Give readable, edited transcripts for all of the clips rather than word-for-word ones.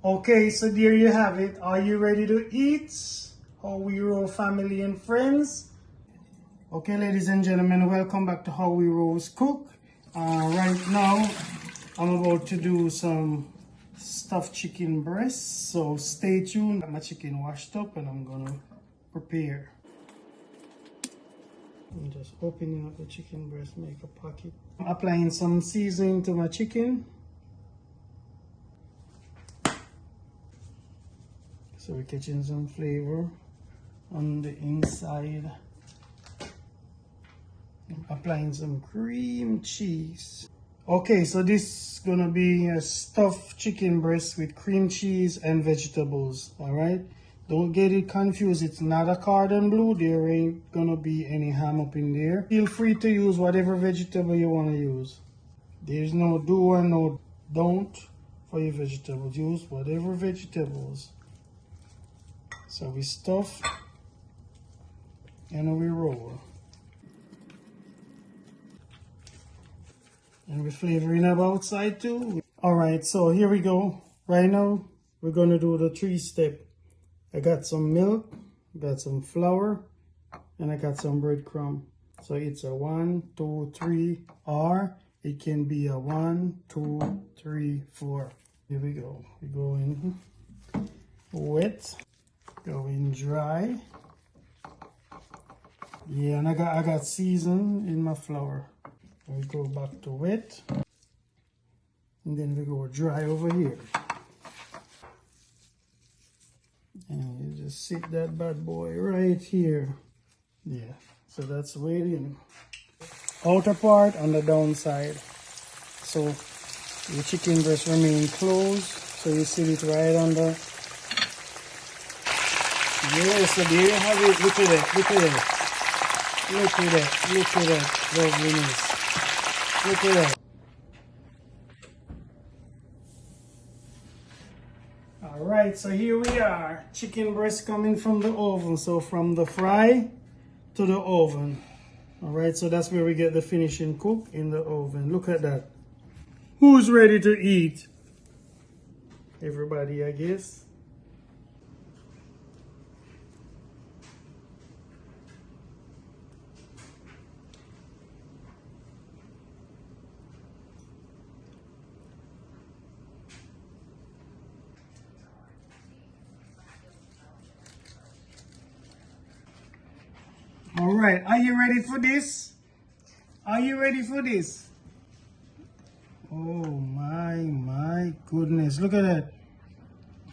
Okay, so there you have it. Are you ready to eat? How we roll, family and friends. Okay, ladies and gentlemen, welcome back to How We Rolls Cook. Right now, I'm about to do some stuffed chicken breasts, so stay tuned. Got my chicken washed up and I'm gonna prepare. I'm just opening up the chicken breast, make a pocket. I'm applying some seasoning to my chicken. So we're catching some flavor on the inside. I'm applying some cream cheese. Okay, so this is gonna be a stuffed chicken breast with cream cheese and vegetables, all right? Don't get it confused, it's not a cordon bleu. There ain't gonna be any ham up in there. Feel free to use whatever vegetable you wanna use. There's no do or no don't for your vegetables. Use whatever vegetables. So we stuff and we roll. And we're flavoring up outside too. All right, so here we go. Right now, we're gonna do the 3-step. I got some milk, got some flour, and I got some breadcrumb. So it's a 1, 2, 3, or it can be a 1, 2, 3, 4. Here we go. We go in wet, go in dry. Yeah, and I got season in my flour. We go back to wet, and then we go dry over here. And you just sit that bad boy right here. Yeah, so that's the way it is. Outer part on the downside. So the chicken breast remain closed. So you sit it right under. Yeah, so there you have it. Look at that, look at that. Look at that, look at that loveliness. Look at that. Alright, so here we are. Chicken breast coming from the oven. So from the fry to the oven. Alright, so that's where we get the finishing cook, in the oven. Look at that. Who's ready to eat? Everybody, I guess. All right, are you ready for this? Are you ready for this? Oh my goodness, look at that.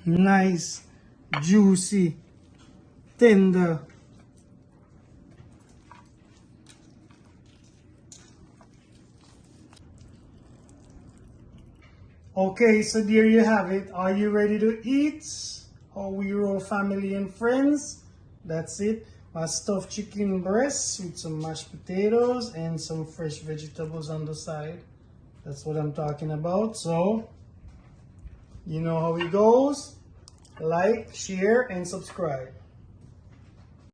Nice, juicy, tender. Okay, so there you have it. Are you ready to eat? How we roll, family and friends. That's it. My stuffed chicken breast with some mashed potatoes and some fresh vegetables on the side. That's what I'm talking about. So, you know how it goes. Like, share, and subscribe.